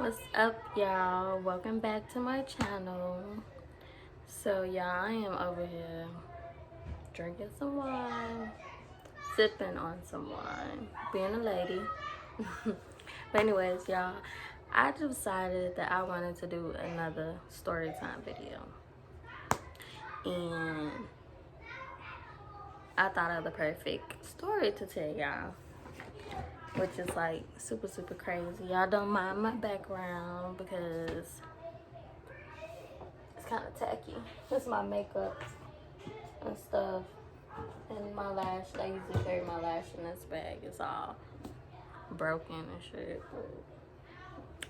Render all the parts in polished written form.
What's up, y'all? Welcome back to my channel. So, y'all, I am over here drinking some wine, sipping on some wine, being a lady. But anyways, y'all, I decided that I wanted to do another story time video. And I thought of the perfect story to tell y'all, which is like super crazy. Y'all don't mind my background because it's kind of tacky. This is my makeup and stuff, and my lash. I usually carry my lash in this bag. It's all broken and shit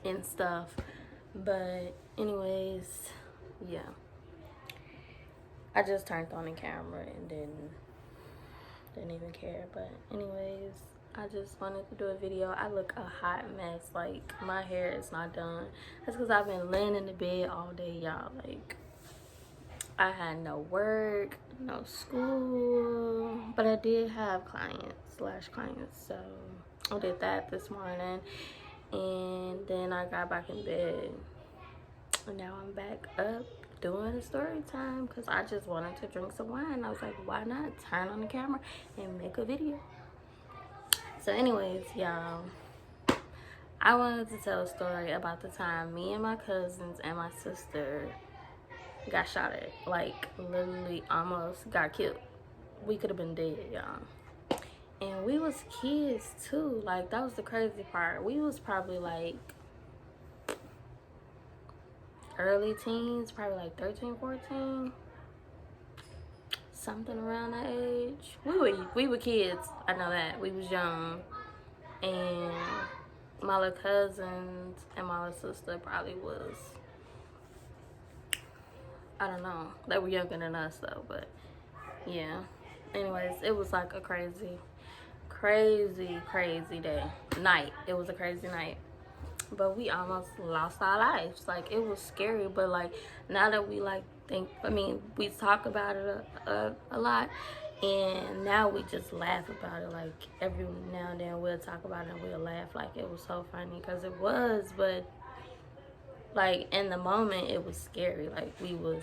and stuff. But anyways, yeah. I just turned on the camera and didn't even care. But anyways, I just wanted to do a video. I look a hot mess. Like, my hair is not done. That's because I've been laying in the bed all day, y'all. Like, I had no work, no school, but I did have clients. So I did that this morning, and then I got back in bed, and now I'm back up doing a story time because I just wanted to drink some wine. I was like, why not turn on the camera and make a video? So anyways, y'all, I wanted to tell a story about the time me and my cousins and my sister got shot at. Like, literally almost got killed. We could have been dead, y'all. And we was kids too. Like, that was the crazy part. We was probably like early teens, probably like 13, 14, something around that age. We were kids. I know that. We was young. And my little cousins and my little sister probably was, I don't know. They were younger than us though, but yeah. Anyways, it was like a crazy day. Night. It was a crazy night. But we almost lost our lives. Like, it was scary, but like, now that we like we talk about it a lot, and now we just laugh about it. Like, every now and then we'll talk about it and we'll laugh. Like, it was so funny because it was, but like, in the moment it was scary. Like, we was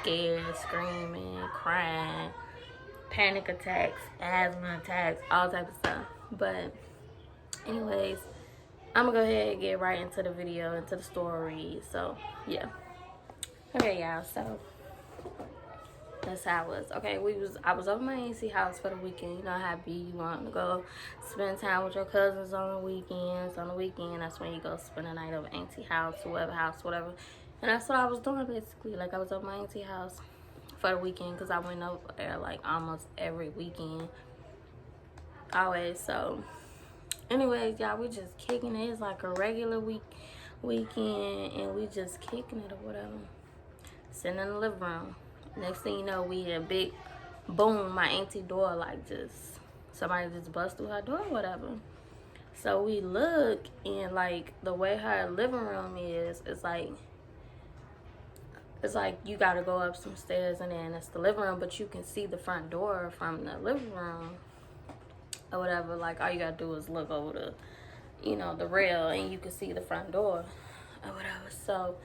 scared, screaming, crying, panic attacks, asthma attacks, all type of stuff. But anyways, I'm gonna go ahead and get right into the video, into the story. So yeah. Okay, y'all, so that's how it was. Okay, I was over my auntie house for the weekend. You know how you want to go spend time with your cousins on the weekends. On the weekend, that's when you go spend a night over auntie house, whoever house, whatever. And that's what I was doing basically. Like, I was over my auntie house for the weekend because I went over there like almost every weekend. Always. So anyways, y'all, we just kicking it. It's like a regular weekend, and we just kicking it or whatever. Sitting in the living room. Next thing you know, we hear a big boom. My auntie door, like, just somebody just bust through her door or whatever. So we look, and like, the way her living room is, it's like you gotta go up some stairs and then it's the living room, but you can see the front door from the living room or whatever. Like, all you gotta do is look over the rail and you can see the front door or whatever. So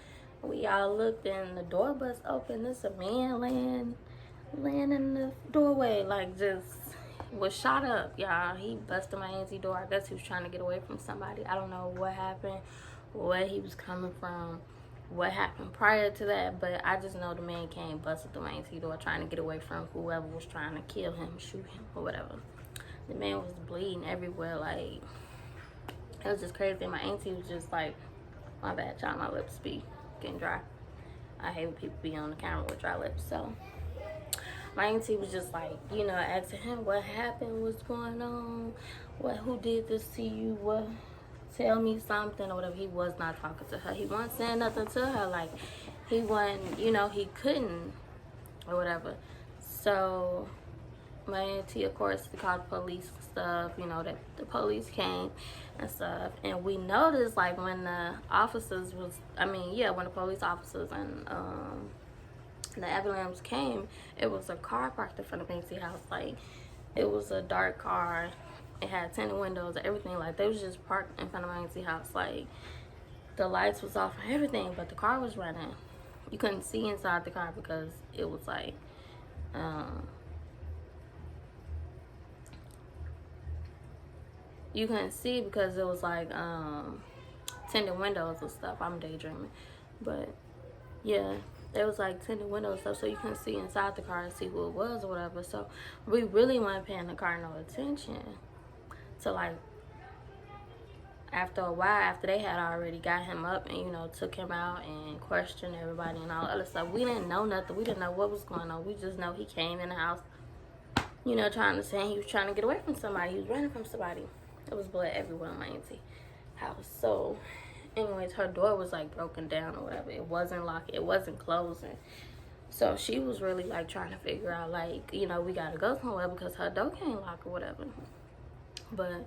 we all looked and the door bust open. There's a man laying in the doorway, like, just was shot up, y'all. He busted my auntie door. I guess he was trying to get away from somebody. I don't know what happened, where he was coming from, what happened prior to that, but I just know the man came, busted through my auntie door, trying to get away from whoever was trying to kill him, shoot him, or whatever. The man was bleeding everywhere. Like, it was just crazy. My auntie was just like, my bad, y'all, my lips be getting dry. I hate when people be on the camera with dry lips. So my auntie was just like, asking him what happened, what's going on, who did this to you, tell me something or whatever. He was not talking to her. He wasn't saying nothing to her. Like, he wasn't, he couldn't or whatever. So my auntie, of course, called the police and stuff, that the police came and stuff. And we noticed, like, when the officers when the police officers and the ambulance came, it was a car parked in front of auntie house. Like, it was a dark car. It had tinted windows and everything. Like, they was just parked in front of my auntie house. Like, the lights was off and everything, but the car was running. You couldn't see inside the car because it was like, you couldn't see because it was like tinted windows and stuff. I'm daydreaming, but yeah, there was like tinted windows and stuff, so you couldn't see inside the car and see who it was or whatever. So we really weren't paying the car no attention. So like after a while, after they had already got him up and, you know, took him out and questioned everybody and all the other stuff, we didn't know nothing. We didn't know what was going on. We just know he came in the house, you know, trying to say he was trying to get away from somebody. He was running from somebody. There was blood everywhere in my auntie house. So anyways, her door was like broken down or whatever. It wasn't locked. It wasn't closing. So she was really like trying to figure out, like, you know, we gotta go somewhere because her door can't lock or whatever. But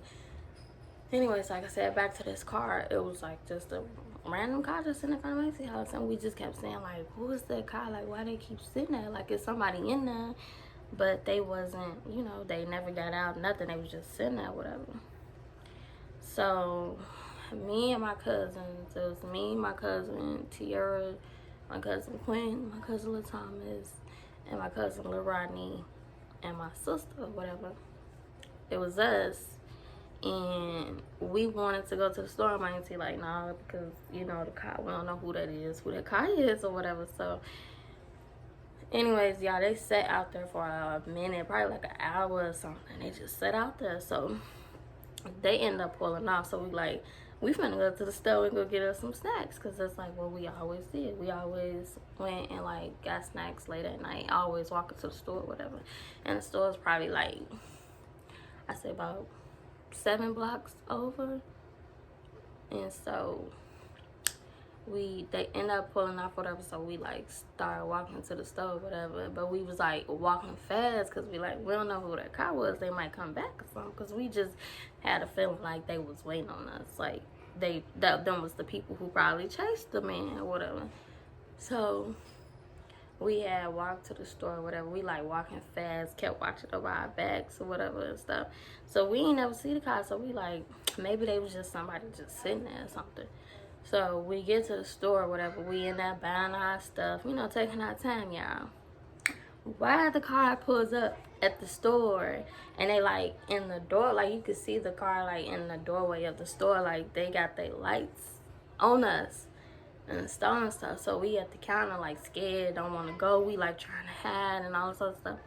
anyways, like I said, back to this car, it was like just a random car just in the front of my auntie house, and we just kept saying like, who is that car? Like, why they keep sitting there? Like, is somebody in there? But they wasn't, you know, they never got out, nothing. They was just sitting there, whatever. So me and my cousins, it was me, my cousin Tiara, my cousin Quinn, my cousin LaThomas, and my cousin Lil Rodney, and my sister, whatever. It was us, and we wanted to go to the store. And my auntie like, nah, because, you know, the car, we don't know who that is, who that car is or whatever. So anyways, y'all, they sat out there for a minute, probably like an hour or something. They just sat out there. So they ended up pulling off. So we finna go to the store and go get us some snacks, because that's like what we always did. We always went and like got snacks late at night, always walking to the store or whatever. And the store is probably like, I say about 7 blocks over. And so they end up pulling off whatever, so we like started walking to the store, whatever. But we was like walking fast because we don't know who that car was. They might come back or something, because we just had a feeling like they was waiting on us. Like them was the people who probably chased the man or whatever. So we had walked to the store or whatever. We like walking fast, kept watching over our backs or whatever and stuff. So we ain't never see the car. So we like, maybe they was just somebody just sitting there or something. So we get to the store or whatever. We end up buying our stuff, you know, taking our time, y'all. Why the car pulls up at the store and they like in the door, like you could see the car like in the doorway of the store, like they got their lights on us and stuff. So we at the counter like scared, don't want to go. We like trying to hide and all this other stuff.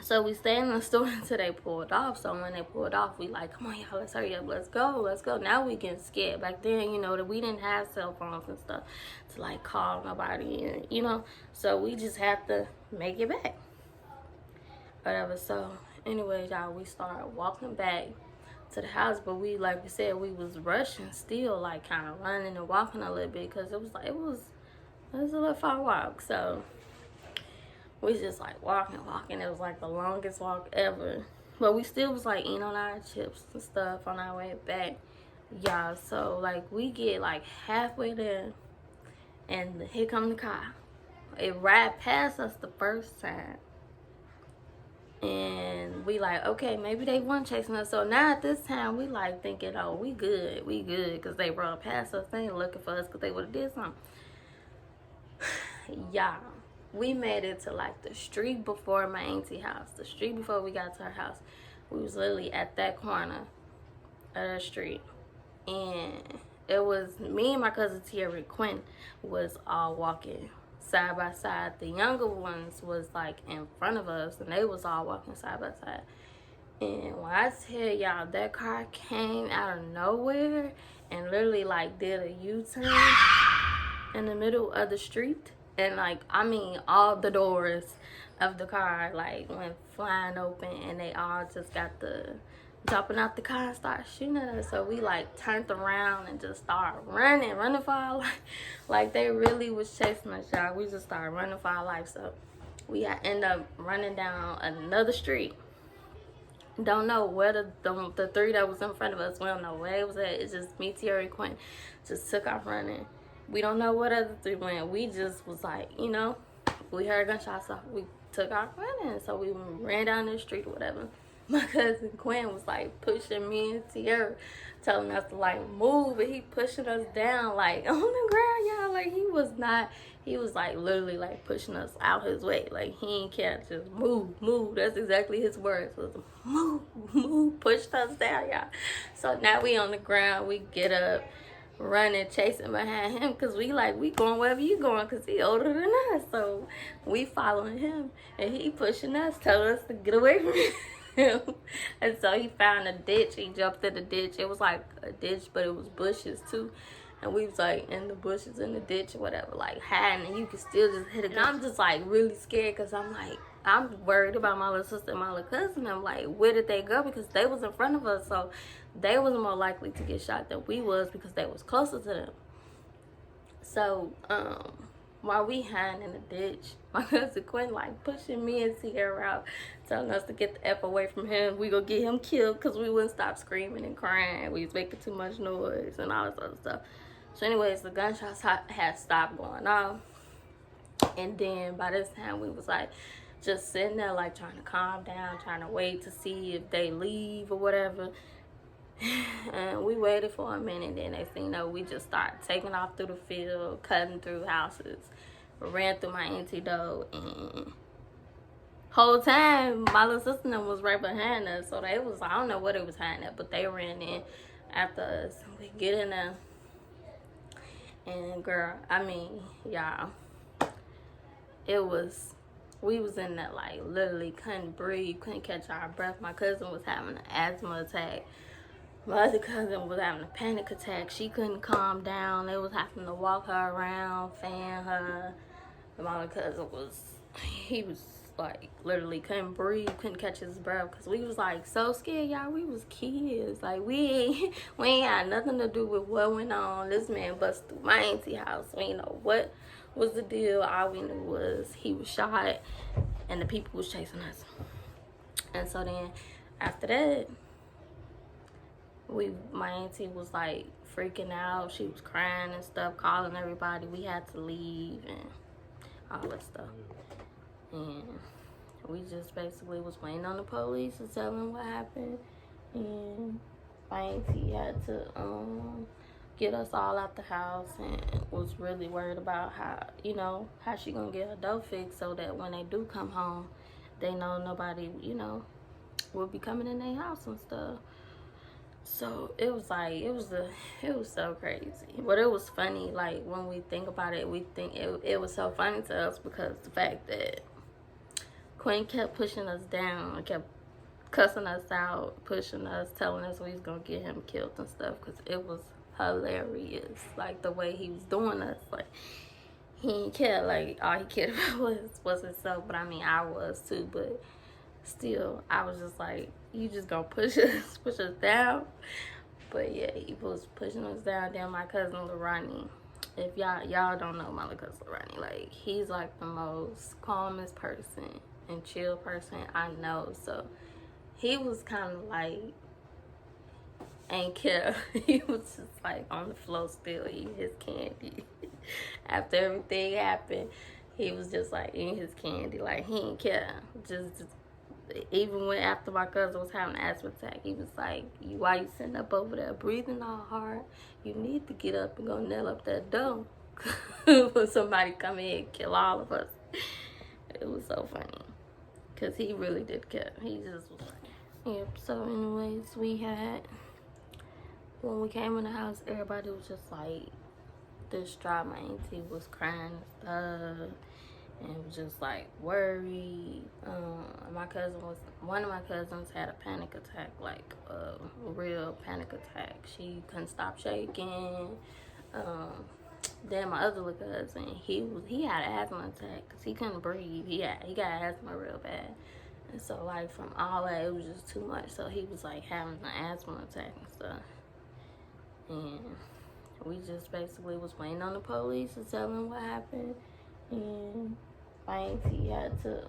So we stayed in the store until they pulled off. So when they pulled off, we like, come on, y'all, let's hurry up, let's go. Now we getting scared. Back then, you know, that we didn't have cell phones and stuff to like call nobody, and, you know. So we just had to make it back, whatever. So anyways, y'all, we started walking back to the house, but we, like we said, we was rushing still, like kind of running and walking a little bit, because it was a little far walk. So we just like walking. It was like the longest walk ever. But we still was like eating on our chips and stuff on our way back, y'all. So like we get like halfway there, and here come the car. It right past us the first time. And we like, okay, maybe they weren't chasing us. So now at this time, we like thinking, oh, we good. Because they run past us. They ain't looking for us because they would have did something. Y'all. We made it to like the street before my auntie house. The street before we got to her house. We was literally at that corner of the street. And it was me and my cousin Tiara Quinn was all walking side by side. The younger ones was like in front of us, and they was all walking side by side. And when I tell y'all, that car came out of nowhere and literally like did a U-turn in the middle of the street. And like, I mean, all the doors of the car like went flying open, and they all just got the jumping out the car and started shooting at us. So we like turned around and just started running for our life. Like they really was chasing us, y'all. We just started running for our life. So we end up running down another street. Don't know where the three that was in front of us, we don't know where it was at. It's just me, Tiara, Quinn, just took off running. We don't know what other three went. We just was like, you know, we heard gunshots, so we took off running. So we ran down the street or whatever. my cousin Quinn was like pushing me and Tierra, telling us to like move, and he pushing us down like on the ground, y'all. Like he was like literally like pushing us out his way. Like he ain't care, just move. That's exactly his words, was move, pushed us down, y'all. So now we on the ground, we get up, running, chasing behind him, because we going wherever you going, because he older than us. So we following him, and he pushing us, telling us to get away from him. And so he found a ditch. He jumped in the ditch. It was like a ditch, but it was bushes too. And we was like in the bushes, in the ditch or whatever, like hiding, and you can still just hit it. And I'm just like really scared, because I'm worried about my little sister and my little cousin. I'm like, where did they go? Because they was in front of us, so they was more likely to get shot than we was, because they was closer to them. So while we hiding in the ditch, my cousin Quinn like pushing me and Sierra out, telling us to get the F away from him. We gonna get him killed, because we wouldn't stop screaming and crying. We was making too much noise and all this other stuff. So anyways, the gunshots had stopped going off. And then by this time we was like just sitting there like trying to calm down, trying to wait to see if they leave or whatever. And we waited for a minute, then next thing you know, we just started taking off through the field, cutting through houses. Ran through my auntie door, and whole time my little sister was right behind us. So they was, I don't know what it was behind that, but they ran in after us. We get in there, and girl, I mean, y'all, we was in there like literally couldn't breathe, couldn't catch our breath. My cousin was having an asthma attack. My other cousin was having a panic attack. She couldn't calm down. They was having to walk her around, fan her. And my other cousin he was like literally couldn't breathe, couldn't catch his breath, because we was like so scared, y'all. We was kids. Like we ain't had nothing to do with what went on. This man busted through my auntie house. We ain't know what was the deal. All we knew was he was shot and the people was chasing us. And so then after that, my auntie was like freaking out. She was crying and stuff, calling everybody. We had to leave and all that stuff. And we just basically was waiting on the police to tell them what happened. And my auntie had to get us all out the house, and was really worried about how she gonna get her dough fixed, so that when they do come home, they know nobody, will be coming in their house and stuff. So it was like, it was so crazy. But it was funny, like when we think about it, we think it was so funny to us, because the fact that Quinn kept pushing us down, kept cussing us out, pushing us, telling us we was gonna get him killed and stuff, because it was hilarious, like the way he was doing us. Like he didn't care, like all he cared about was himself. But I mean, I was too, but still, I was just like, you just gonna push us down? But yeah, he was pushing us down. Then my cousin Lorani, if y'all don't know my cousin Lorani, like he's like the most calmest person and chill person I know. So he was kind of like, ain't care. He was just like on the floor still eating his candy. After everything happened, he was just like eating his candy, like he ain't care. Just even when after my cousin was having an asthma attack, he was like, why you sitting up over there breathing all hard? You need to get up and go nail up that door when somebody come in and kill all of us. It was so funny, because he really did care. He just was funny. Yep. So anyways, when we came in the house, everybody was just like distraught. My auntie was crying and stuff, and was just like worried. One of my cousins had a panic attack, like a real panic attack. She couldn't stop shaking. Then my other little cousin, he had an asthma attack, because he couldn't breathe. He got asthma real bad. And so like from all that, it was just too much. So he was like having an asthma attack and stuff. And we just basically was waiting on the police to tell them what happened. And my auntie had to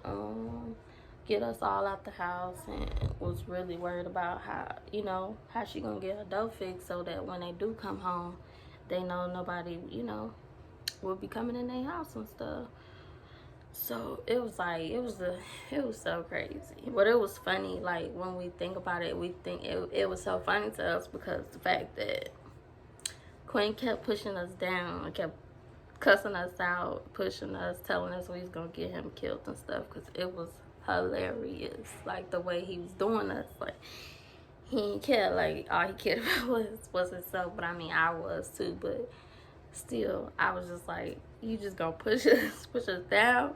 get us all out the house, and was really worried about how she gonna get her dough fixed, so that when they do come home, they know nobody will be coming in their house and stuff. So it was like it was so crazy, but it was funny. Like when we think about it, we think it was so funny to us because the fact that Quinn kept pushing us down, kept cussing us out, pushing us, telling us we was gonna get him killed and stuff, because it was hilarious. Like the way he was doing us, like he didn't care. Like all he cared about was himself. But I mean, I was too. But still, I was just like, you just gonna push us down.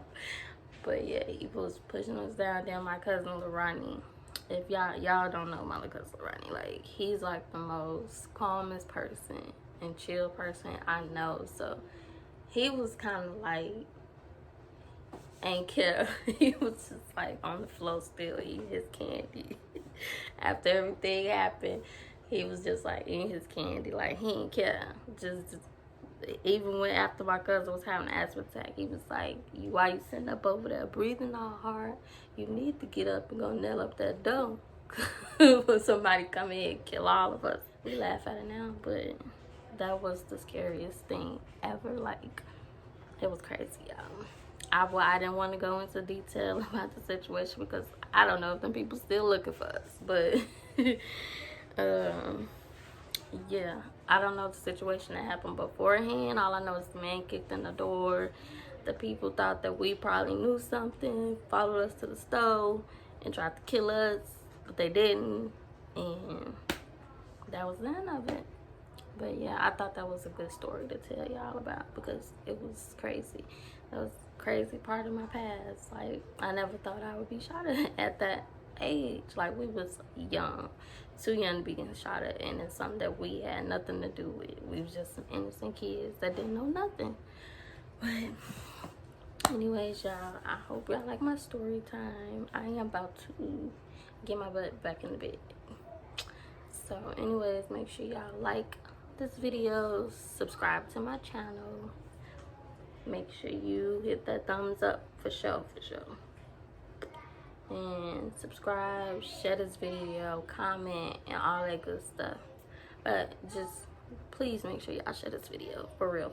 But yeah, he was pushing us down. Then my cousin Lorani, if y'all don't know my little cousin Lorani, like he's like the most calmest person and chill person I know. So he was kind of like ain't care. He was just like on the floor still eating his candy. After everything happened, he was just like eating his candy, like he didn't care. Just even when after my cousin was having an asthma attack, he was like, why you sitting up over there breathing all hard? You need to get up and go nail up that door when somebody come in and kill all of us. We laugh at it now, but that was the scariest thing ever. Like, it was crazy, y'all. I didn't want to go into detail about the situation because I don't know if them people still looking for us, but yeah, I don't know the situation that happened beforehand. All I know is the man kicked in the door. The people thought that we probably knew something, followed us to the stove, and tried to kill us, but they didn't, and that was the end of it. But yeah, I thought that was a good story to tell y'all about because it was crazy. That was a crazy part of my past. Like, I never thought I would be shot at that age. Like, we was young, too young to be getting shot at, and it's something that we had nothing to do with. We was just some innocent kids that didn't know nothing. But anyways, y'all, I hope y'all like my story time. I am about to get my butt back in the bed. So anyways, make sure y'all like this video, subscribe to my channel, make sure you hit that thumbs up for sure, and subscribe, share this video, comment, and all that good stuff. But just please make sure y'all share this video, for real.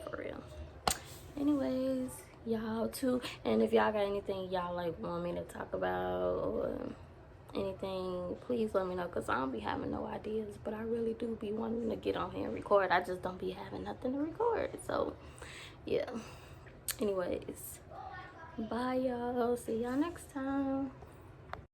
Anyways, y'all too, and if y'all got anything y'all like want me to talk about or anything, please let me know, because I don't be having no ideas, but I really do be wanting to get on here and record. I just don't be having nothing to record. So yeah, anyways, bye y'all, see y'all next time.